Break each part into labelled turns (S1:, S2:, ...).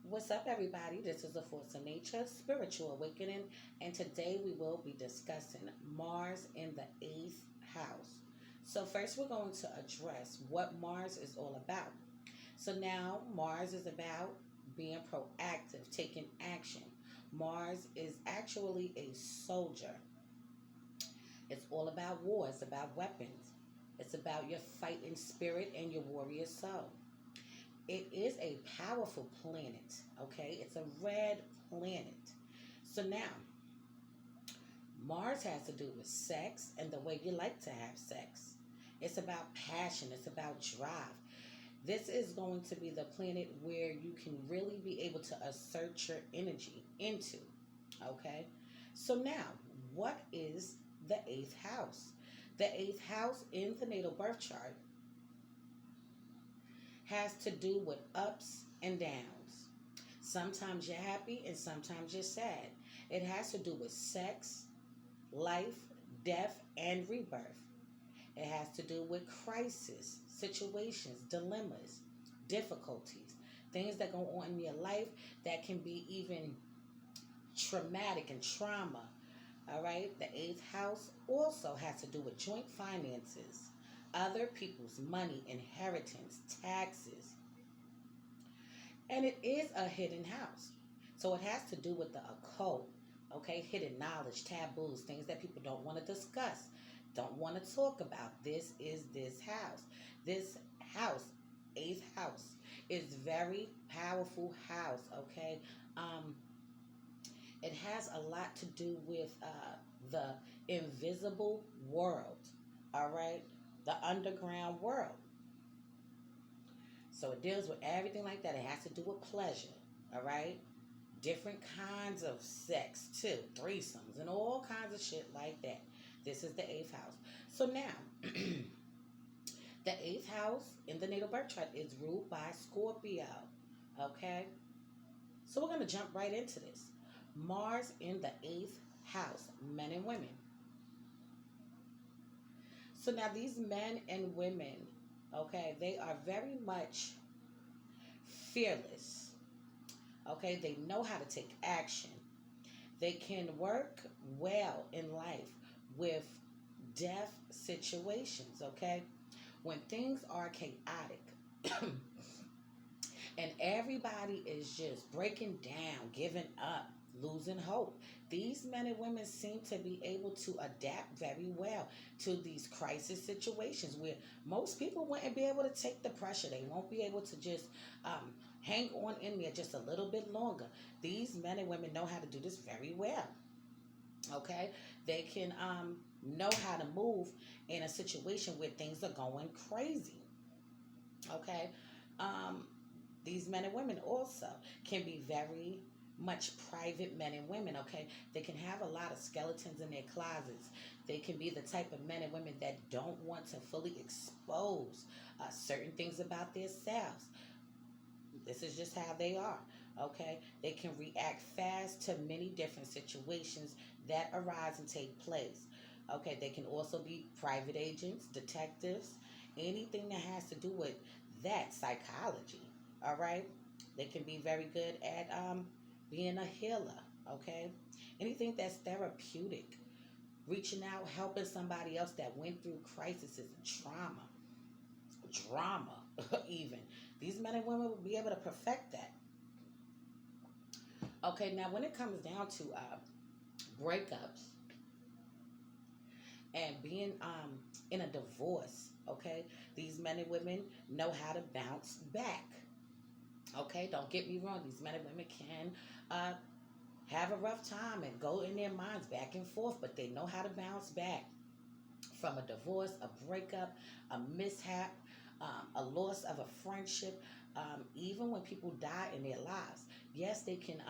S1: What's up, everybody? This is a Force of Nature Spiritual Awakening, and today we will be discussing Mars in the eighth house. So, first, we're going to address what Mars is all about. So, now Mars is about being proactive, taking action. Mars is actually a soldier. It's all about war, it's about weapons, it's about your fighting spirit and your warrior soul. It is a powerful planet, okay? It's a red planet. So now, Mars has to do with sex and the way you like to have sex. It's about passion, it's about drive. This is going to be the planet where you can really be able to assert your energy into, okay? So now, what is the eighth house? The eighth house in the natal birth chart has to do with ups and downs. Sometimes you're happy and sometimes you're sad. It has to do with sex, life, death, and rebirth. It has to do with crisis, situations, dilemmas, difficulties, things that go on in your life that can be even traumatic and trauma. All right, the eighth house also has to do with joint finances, other people's money, inheritance, taxes. And it is a hidden house. So it has to do with the occult, okay? Hidden knowledge, taboos, things that people don't want to discuss, don't want to talk about. This is this house. This house, eighth house, is very powerful house, okay? Um, it has a lot to do with the invisible world, all right? The underground world. So it deals with everything like that. It has to do with pleasure, all right? Different kinds of sex too, threesomes and all kinds of shit like that. This is the eighth house. So now, the eighth house in the natal birth chart is ruled by Scorpio, okay? So we're going to jump right into this. Mars in the eighth house, men and women. So now these men and women, okay, they are very much fearless. Okay, they know how to take action. They can work well in life with death situations, okay? When things are chaotic and everybody is just breaking down, giving up, losing hope. These men and women seem to be able to adapt very well to these crisis situations where most people wouldn't be able to take the pressure. They won't be able to just hang on in there just a little bit longer. These men and women know how to do this very well. Okay, they can know how to move in a situation where things are going crazy. Okay, um, these men and women also can be very much private men and women. Okay, they can have a lot of skeletons in their closets. They can be the type of men and women that don't want to fully expose certain things about themselves. This is just how they are. Okay, they can react fast to many different situations that arise and take place. Okay, they can also be private agents, detectives, anything that has to do with that psychology. All right, they can be very good at being a healer. Okay, anything that's therapeutic, reaching out, helping somebody else that went through crises and trauma, drama, even. These men and women will be able to perfect that. Okay, now when it comes down to breakups and being in a divorce, okay, these men and women know how to bounce back. Okay, don't get me wrong, these men and women can uh, have a rough time and go in their minds back and forth, but they know how to bounce back from a divorce, a breakup, a mishap, a loss of a friendship, even when people die in their lives. Yes, they can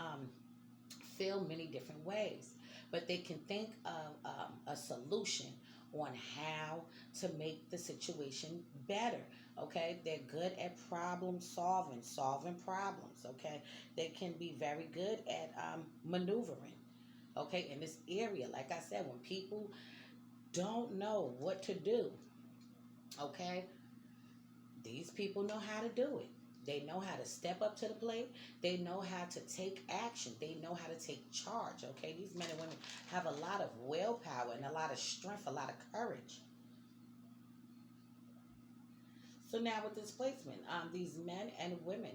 S1: feel many different ways, but they can think of a solution on how to make the situation better. Okay, they're good at problem solving, solving problems. Okay, they can be very good at maneuvering. Okay, in this area, like I said, when people don't know what to do, okay, these people know how to do it. They know how to step up to the plate. They know how to take action. They know how to take charge. Okay, these men and women have a lot of willpower and a lot of strength, a lot of courage. So now with this placement, these men and women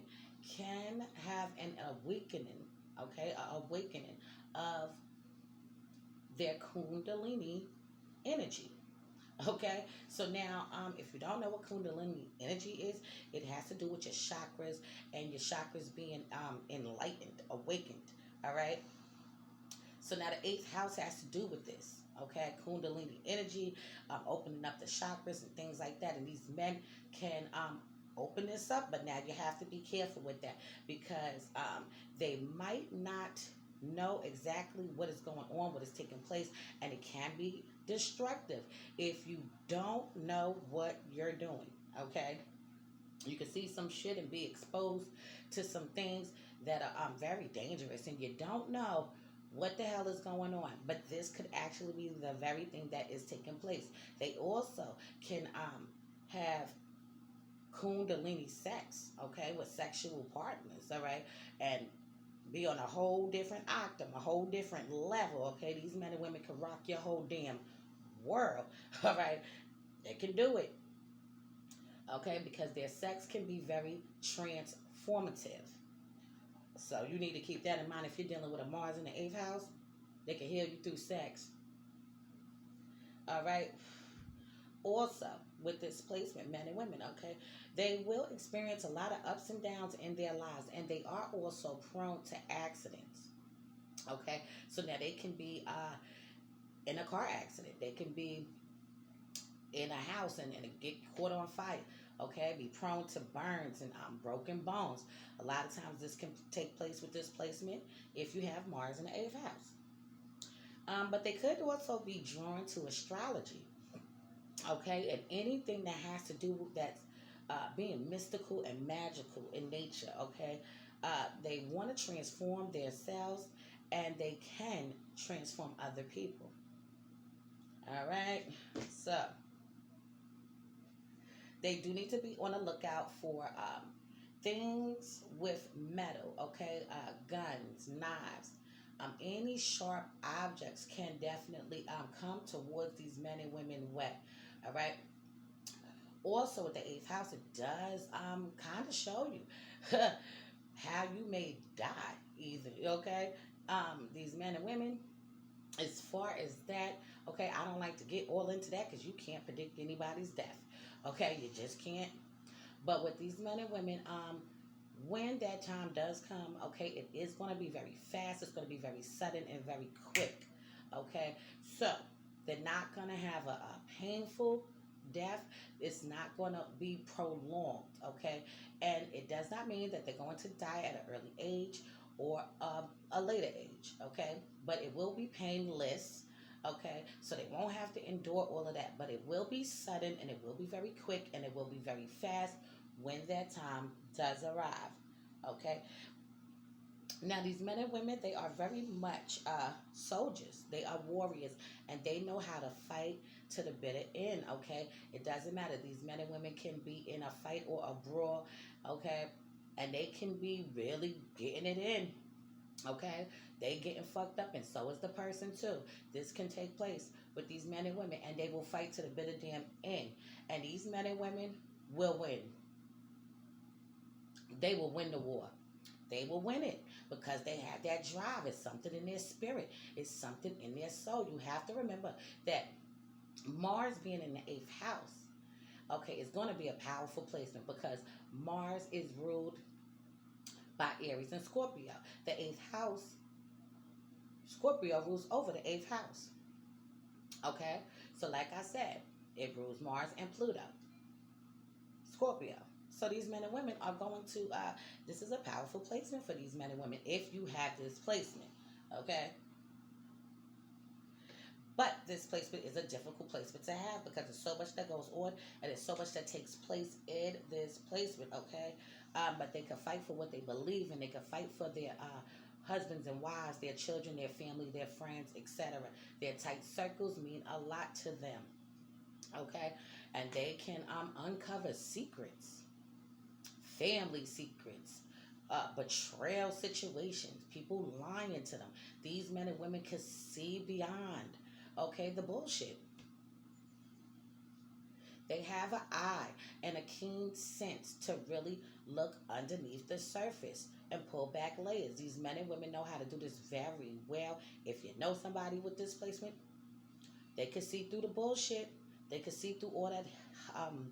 S1: can have an awakening, okay, a awakening of their Kundalini energy. Okay, so now, if you don't know what Kundalini energy is, it has to do with your chakras and your chakras being enlightened, awakened. All right, so now the eighth house has to do with this. Okay, Kundalini energy, opening up the chakras and things like that. And these men can open this up, but now you have to be careful with that because they might not know exactly what is going on, what is taking place, and it can be destructive if you don't know what you're doing. Okay, you can see some shit and be exposed to some things that are very dangerous, and you don't know what the hell is going on. But this could actually be the very thing that is taking place. They also can have Kundalini sex, okay, with sexual partners, all right, and be on a whole different octave, a whole different level, okay. These men and women can rock your whole damn world, all right. They can do it, okay, because their sex can be very transformative. So you need to keep that in mind if you're dealing with a Mars in the eighth house. They can heal you through sex. All right. Also, with this placement, men and women, okay, they will experience a lot of ups and downs in their lives, and they are also prone to accidents. Okay, so now they can be in a car accident. They can be in a house and get caught on fire. Okay, be prone to burns and broken bones. A lot of times this can take place with this placement if you have Mars in the eighth house. But they could also be drawn to astrology. Okay, and anything that has to do with that being mystical and magical in nature. Okay, they want to transform themselves and they can transform other people. All right, so they do need to be on the lookout for things with metal, okay? Guns, knives, any sharp objects can definitely come towards these men and women wet, all right? Also, with the eighth house, it does kind of show you how you may die, either, okay? These men and women, as far as that, okay, I don't like to get all into that because you can't predict anybody's death. Okay, you just can't. But with these men and women, when that time does come, okay, it is going to be very fast. It's going to be very sudden and very quick. Okay, so they're not going to have a painful death. It's not going to be prolonged. Okay, and it does not mean that they're going to die at an early age or a later age. Okay, but it will be painless. Okay, so they won't have to endure all of that, but it will be sudden and it will be very quick and it will be very fast when that time does arrive. Okay, now these men and women, they are very much soldiers. They are warriors and they know how to fight to the bitter end. Okay, it doesn't matter. These men and women can be in a fight or a brawl. Okay, and they can be really getting it in. Okay, they getting fucked up, and so is the person too. This can take place with these men and women, and they will fight to the bitter damn end. And these men and women will win. They will win the war. They will win it because they have that drive. It's something in their spirit. It's something in their soul. You have to remember that Mars being in the eighth house, okay, is going to be a powerful placement because Mars is ruled by Aries and Scorpio. The eighth house, Scorpio rules over the eighth house. Okay? So, like I said, it rules Mars and Pluto, Scorpio. So, these men and women are going to, this is a powerful placement for these men and women if you have this placement. Okay? But this placement is a difficult placement to have because there's so much that goes on and there's so much that takes place in this placement, okay? But they can fight for what they believe in. They can fight for their husbands and wives, their children, their family, their friends, etc. Their tight circles mean a lot to them, okay? And they can uncover secrets family secrets, betrayal situations, people lying to them. These men and women can see beyond, okay, the bullshit. They have an eye and a keen sense to really look underneath the surface and pull back layers. These men and women know how to do this very well. If you know somebody with displacement, they can see through the bullshit. They can see through all that um,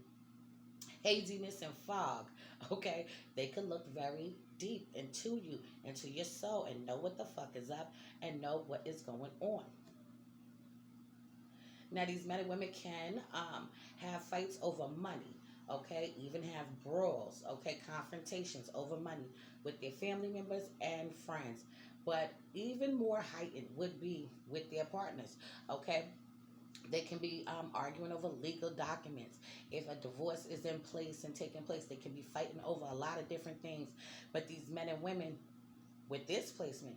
S1: haziness and fog. Okay, they can look very deep into you, into your soul, and know what the fuck is up and know what is going on. Now, these men and women can have fights over money, okay, even have brawls, okay, confrontations over money with their family members and friends. But even more heightened would be with their partners, okay? They can be arguing over legal documents. If a divorce is in place and taking place, they can be fighting over a lot of different things. But these men and women with displacement,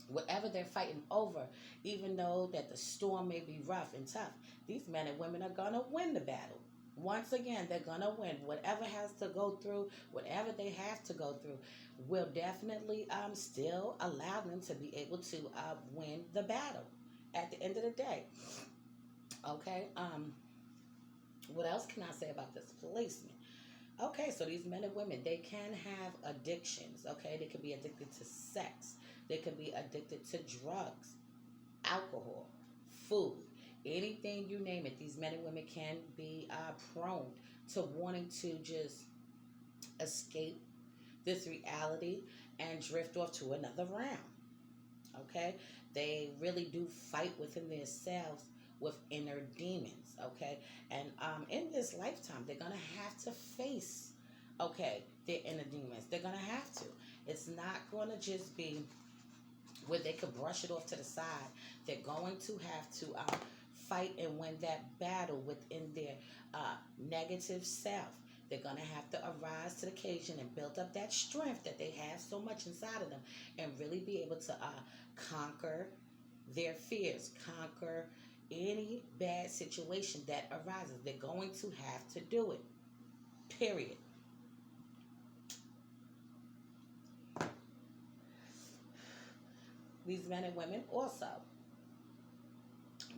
S1: whatever they're fighting over, even though that the storm may be rough and tough, these men and women are gonna win the battle. Once again, they're gonna win. Whatever has to go through, whatever they have to go through, will definitely still allow them to be able to win the battle at the end of the day. Okay. What else can I say about this placement? Okay, so these men and women, they can have addictions. Okay, they can be addicted to sex. They can be addicted to drugs, alcohol, food, anything you name it. These men and women can be prone to wanting to just escape this reality and drift off to another realm. Okay, they really do fight within themselves with inner demons. Okay, and in this lifetime, they're gonna have to face, okay, their inner demons. They're gonna have to. It's not gonna just be where they could brush it off to the side. They're going to have to fight and win that battle within their negative self. They're going to have to arise to the occasion and build up that strength that they have so much inside of them and really be able to conquer their fears, conquer any bad situation that arises. They're going to have to do it. Period. These men and women also,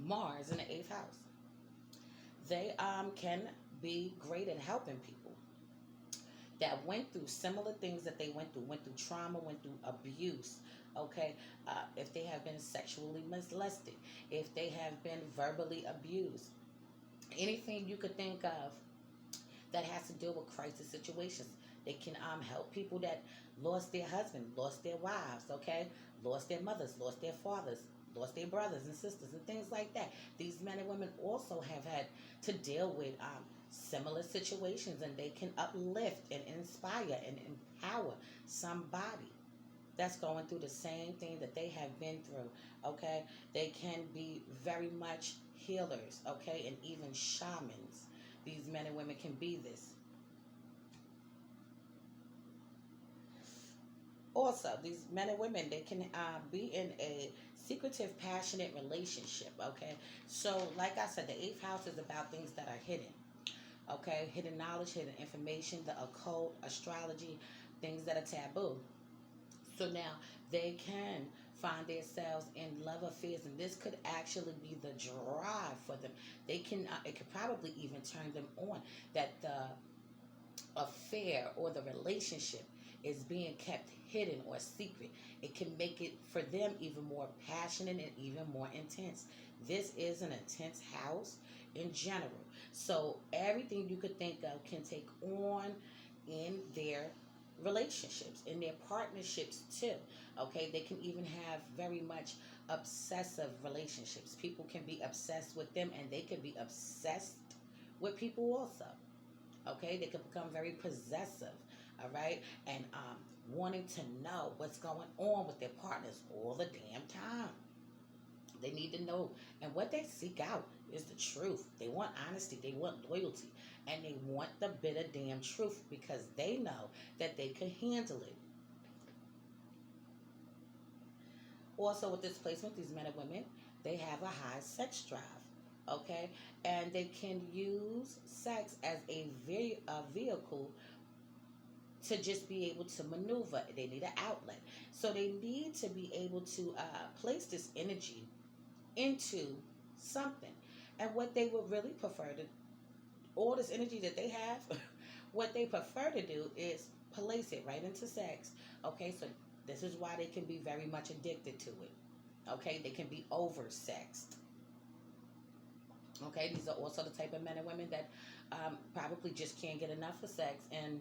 S1: Mars in the eighth house. They can be great at helping people that went through similar things that they went through trauma, went through abuse. Okay, if they have been sexually molested, if they have been verbally abused, anything you could think of that has to deal with crisis situations. They can help people that lost their husband, lost their wives, okay, lost their mothers, lost their fathers, lost their brothers and sisters, and things like that. These men and women also have had to deal with similar situations, and they can uplift and inspire and empower somebody that's going through the same thing that they have been through. Okay, they can be very much healers, okay, and even shamans. These men and women can be this. Also, these men and women, they can be in a secretive, passionate relationship. Okay, so like I said, the eighth house is about things that are hidden. Okay, hidden knowledge, hidden information, the occult, astrology, things that are taboo. So now they can find themselves in love affairs, and this could actually be the drive for them. They can, it could probably even turn them on that the affair or the relationship is being kept hidden or secret. It can make it for them even more passionate and even more intense. This is an intense house in general. So everything you could think of can take on in their relationships, in their partnerships too. Okay, they can even have very much obsessive relationships. People can be obsessed with them, and they can be obsessed with people also. Okay, they can become very possessive, all right, and wanting to know what's going on with their partners all the damn time. They need to know, and what they seek out is the truth. They want honesty, they want loyalty, and they want the bitter damn truth because they know that they can handle it. Also, with this placement, these men and women, they have a high sex drive, okay, and they can use sex as a vehicle to just be able to maneuver. They need an outlet. So they need to be able to place this energy into something. And what they would really prefer to, all this energy that they have, what they prefer to do is place it right into sex. Okay, so this is why they can be very much addicted to it. Okay, they can be oversexed. Okay, these are also the type of men and women that probably just can't get enough of sex, and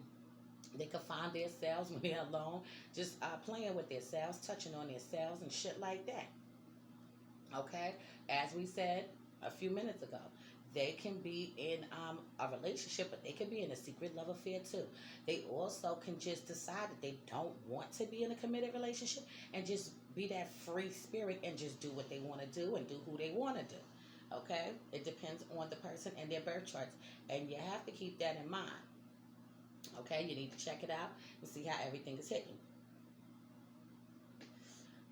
S1: they can find themselves when they're alone, just playing with themselves, touching on themselves, and shit like that. Okay, as we said a few minutes ago, they can be in a relationship, but they can be in a secret love affair too. They also can just decide that they don't want to be in a committed relationship and just be that free spirit and just do what they want to do and do who they want to do. Okay, it depends on the person and their birth charts, and you have to keep that in mind. Okay, you need to check it out and see how everything is hitting.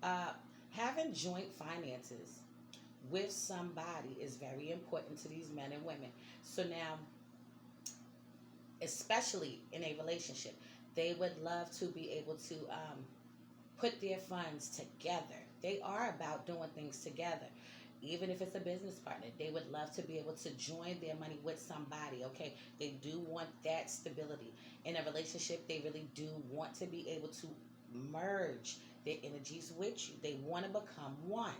S1: Uh, Having joint finances with somebody is very important to these men and women. So now, especially in a relationship, they would love to be able to put their funds together. They are about doing things together. Even if it's a business partner, they would love to be able to join their money with somebody. Okay, they do want that stability in a relationship. They really do want to be able to merge their energies with you. They want to become one.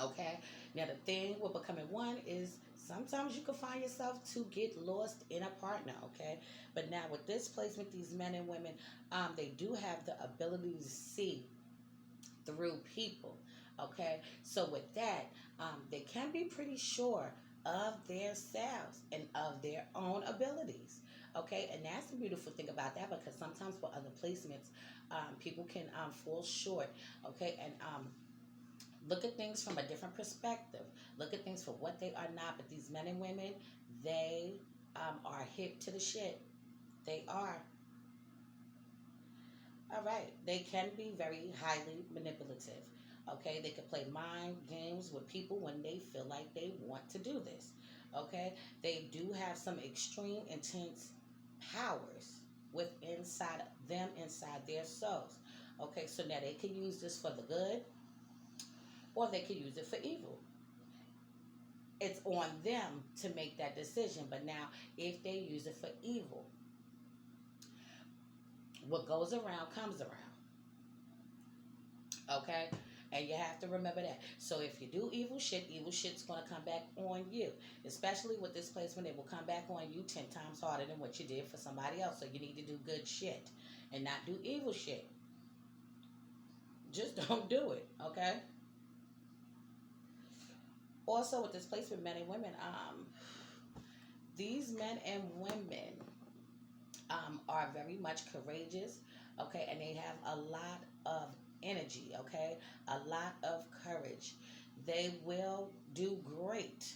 S1: Okay, now the thing with becoming one is sometimes you can find yourself to get lost in a partner. Okay, but now with this placement, these men and women, they do have the ability to see through people. Okay, so with that, they can be pretty sure of their selves and of their own abilities. Okay, and that's the beautiful thing about that, because sometimes for other placements, people can fall short. Okay, and look at things from a different perspective. Look at things for what they are not. But these men and women, they are hip to the shit. They are. All right. They can be very highly manipulative. Okay. They can play mind games with people when they feel like they want to do this. Okay. They do have some extreme, intense powers with inside them, inside their souls. Okay. So now they can use this for the good, or they can use it for evil. It's on them to make that decision. But now, if they use it for evil, what goes around comes around. Okay? And you have to remember that. So if you do evil shit's going to come back on you. Especially with this placement, it will come back on you 10 times harder than what you did for somebody else. So you need to do good shit and not do evil shit. Just don't do it. Okay? Also, with this placement, men and women, these men and women are very much courageous, okay, and they have a lot of energy, okay, a lot of courage. They will do great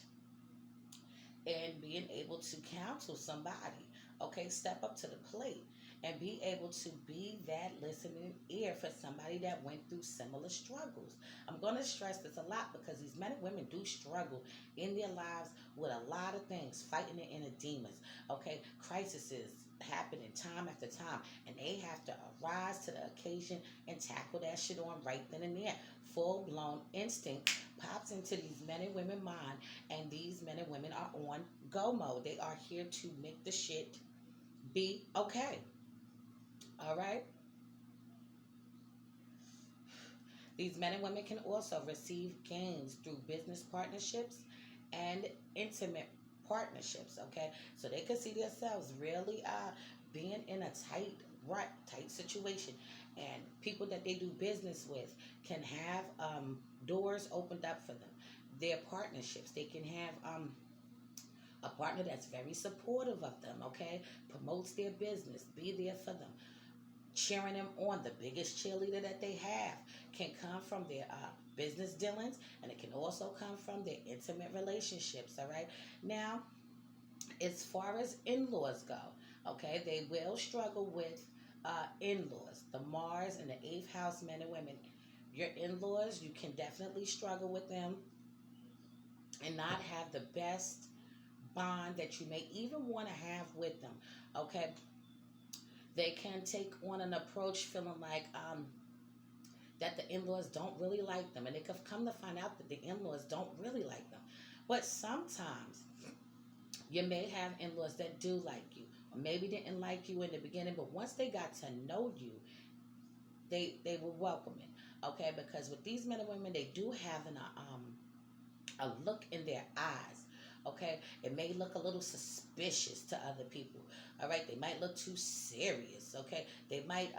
S1: in being able to counsel somebody, okay, step up to the plate and be able to be that listening ear for somebody that went through similar struggles. I'm going to stress this a lot because these men and women do struggle in their lives with a lot of things, fighting their inner demons, okay, crises happening time after time, and they have to arise to the occasion and tackle that shit on right then and there. Full blown instinct pops into these men and women mind, and these men and women are on go mode. They are here to make the shit be okay. All right. These men and women can also receive gains through business partnerships and intimate partnerships. Okay, so they can see themselves really being in a tight situation, and people that they do business with can have doors opened up for them. Their partnerships, they can have a partner that's very supportive of them. Okay, promotes their business, be there for them, cheering them on. The biggest cheerleader that they have can come from their business dealings, and it can also come from their intimate relationships. All right. Now, as far as in-laws go, okay, they will struggle with in-laws, the Mars and the eighth house men and women. Your in-laws, you can definitely struggle with them and not have the best bond that you may even want to have with them. Okay, They can take on an approach feeling like that the in-laws don't really like them, and they could come to find out that the in-laws don't really like them. But sometimes you may have in-laws that do like you, or maybe didn't like you in the beginning, but once they got to know you, they were welcoming. Okay, because with these men and women, they do have a look in their eyes. Okay, it may look a little suspicious to other people. All right, they might look too serious. Okay, they might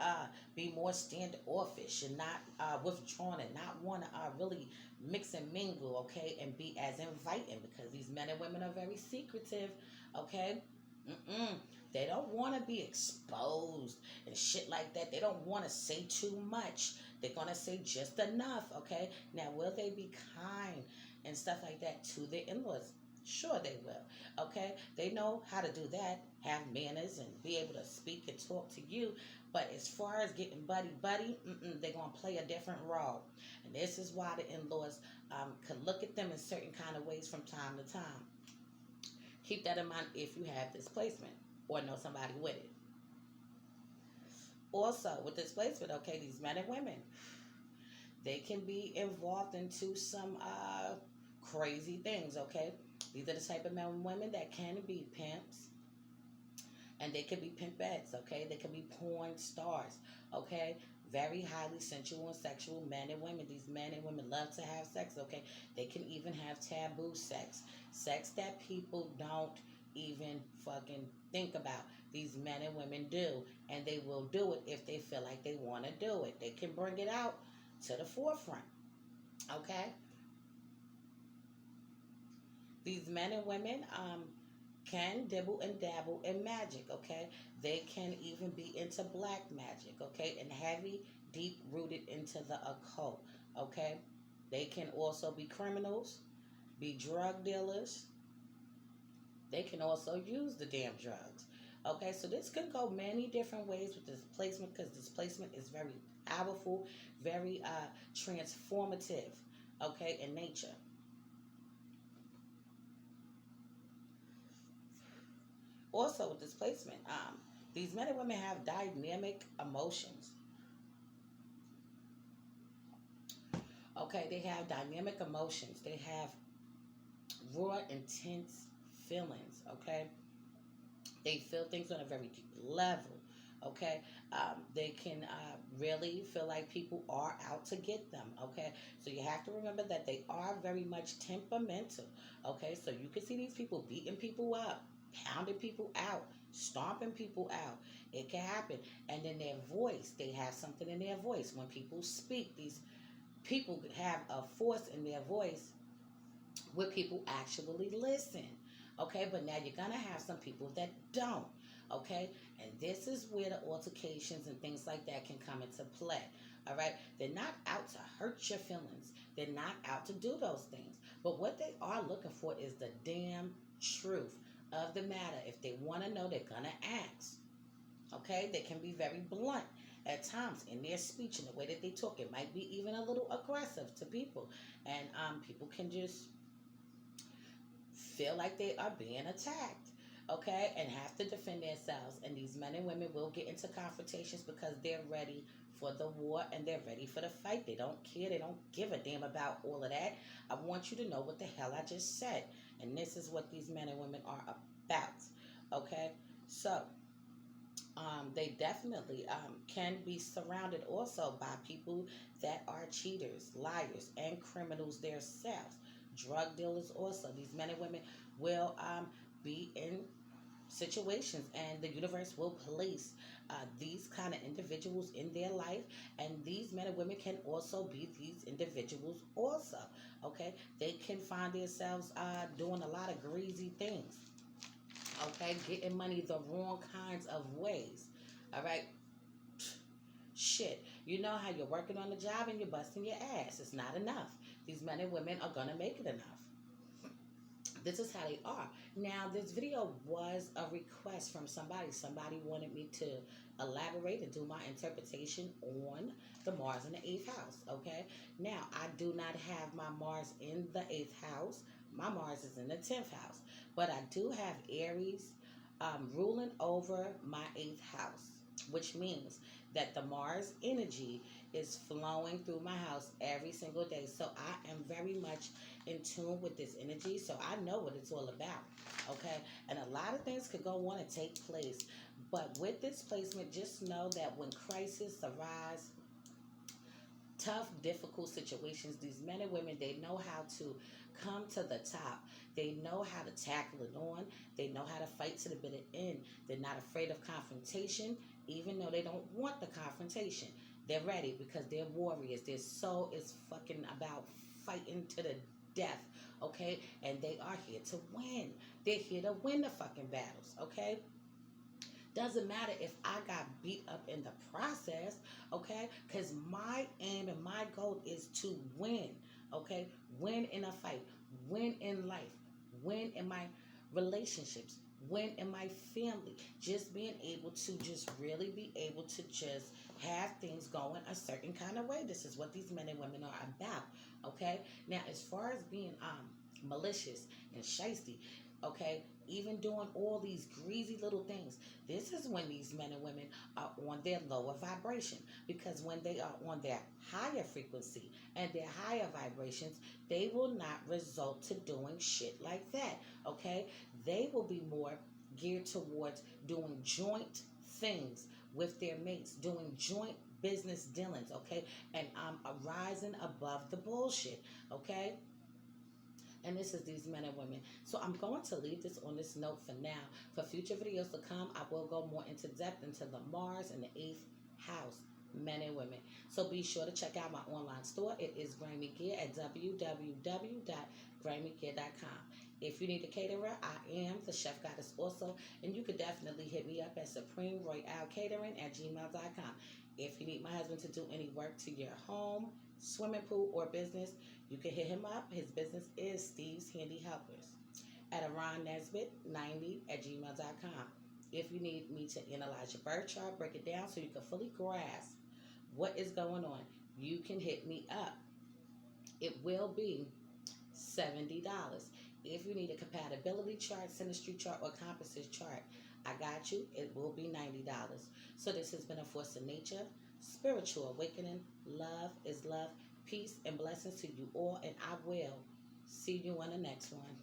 S1: be more standoffish and not withdrawn and not want to really mix and mingle. Okay, and be as inviting because these men and women are very secretive. Okay. Mm-mm. They don't want to be exposed and shit like that. They don't want to say too much. They're going to say just enough, okay? Now, will they be kind and stuff like that to their in-laws? Sure, they will, okay? They know how to do that, have manners, and be able to speak and talk to you. But as far as getting buddy, they're going to play a different role. And this is why the in-laws can look at them in certain kind of ways from time to time. Keep that in mind if you have displacement or know somebody with it. Also, with displacement, okay, these men and women, they can be involved into some crazy things, okay? These are the type of men and women that can be pimps, and they can be pimpettes, okay? They can be porn stars, okay? Very highly sensual and sexual men and women. These men and women love to have sex, okay? They can even have taboo sex. Sex that people don't even fucking think about. These men and women do, and they will do it if they feel like they want to do it. They can bring it out to the forefront, okay? These men and women can dibble and dabble in magic, okay? They can even be into black magic, okay? And heavy, deep rooted into the occult, okay? They can also be criminals, be drug dealers. They can also use the damn drugs, okay? So this can go many different ways with displacement because displacement is very powerful, very transformative, okay, in nature. Also with displacement, these men and women have dynamic emotions. Okay, they have dynamic emotions. They have raw, intense feelings. Okay, they feel things on a very deep level. Okay, they can really feel like people are out to get them. Okay, so you have to remember that they are very much temperamental. Okay, so you can see these people beating people up, pounding people out, stomping people out. It can happen. And in their voice, they have something in their voice. When people speak, these people have a force in their voice where people actually listen. Okay, but now you're gonna have some people that don't. Okay, and this is where the altercations and things like that can come into play. All right, they're not out to hurt your feelings, they're not out to do those things, but what they are looking for is the damn truth of the matter. If they want to know, they're gonna ask. Okay, they can be very blunt at times in their speech and the way that they talk. It might be even a little aggressive to people, and people can just feel like they are being attacked, okay, and have to defend themselves. And these men and women will get into confrontations because they're ready for the war and they're ready for the fight. They don't care, they don't give a damn about all of that. I want you to know what the hell I just said, and this is what these men and women are about, okay? So they definitely can be surrounded also by people that are cheaters, liars, and criminals themselves. Drug dealers also. These men and women will be in situations, and the universe will place these kind of individuals in their life, and these men and women can also be these individuals also. Okay, they can find themselves doing a lot of greasy things. Okay, getting money the wrong kinds of ways. All right, shit. You know how you're working on the job and you're busting your ass. It's not enough. These men and women are gonna make it enough. This is how they are. Now, this video was a request from somebody. Somebody wanted me to elaborate and do my interpretation on the Mars in the 8th house, okay? Now, I do not have my Mars in the 8th house. My Mars is in the 10th house. But I do have Aries ruling over my 8th house, which means that the Mars energy is flowing through my house every single day. So I am very much in tune with this energy. So I know what it's all about. Okay. And a lot of things could go on and take place. But with this placement, just know that when crisis arise, tough, difficult situations, these men and women, they know how to come to the top. They know how to tackle it on. They know how to fight to the bitter end. They're not afraid of confrontation, even though they don't want the confrontation. They're ready because they're warriors. Their soul is fucking about fighting to the death, okay? And they are here to win. They're here to win the fucking battles, okay? Doesn't matter if I got beat up in the process, okay? Because my aim and my goal is to win, okay? Win in a fight, win in life, win in my relationships, win in my family. Just being able to just really be able to just have things going a certain kind of way. This is what these men and women are about, okay? Now, as far as being malicious and shisty, okay, even doing all these greasy little things, this is when these men and women are on their lower vibration, because when they are on their higher frequency and their higher vibrations, they will not result to doing shit like that, okay? They will be more geared towards doing joint things with their mates, doing joint business dealings, okay? And arising above the bullshit, okay? And this is these men and women. So I'm going to leave this on this note for now. For future videos to come, I will go more into depth into the Mars and the 8th house, men and women. So be sure to check out my online store. It is Grammy Gear at www.grammygear.com. If you need a caterer, I am the chef goddess also. And you could definitely hit me up at supremeroyalcatering@gmail.com. If you need my husband to do any work to your home, swimming pool, or business, you can hit him up. His business is Steve's Handy Helpers at AronNesbitt90@gmail.com. If you need me to analyze your birth chart, break it down so you can fully grasp what is going on, you can hit me up. It will be $70. If you need a compatibility chart, synastry chart, or composite chart, I got you. It will be $90. So this has been a Force of Nature, Spiritual Awakening. Love is love. Peace and blessings to you all, and I will see you on the next one.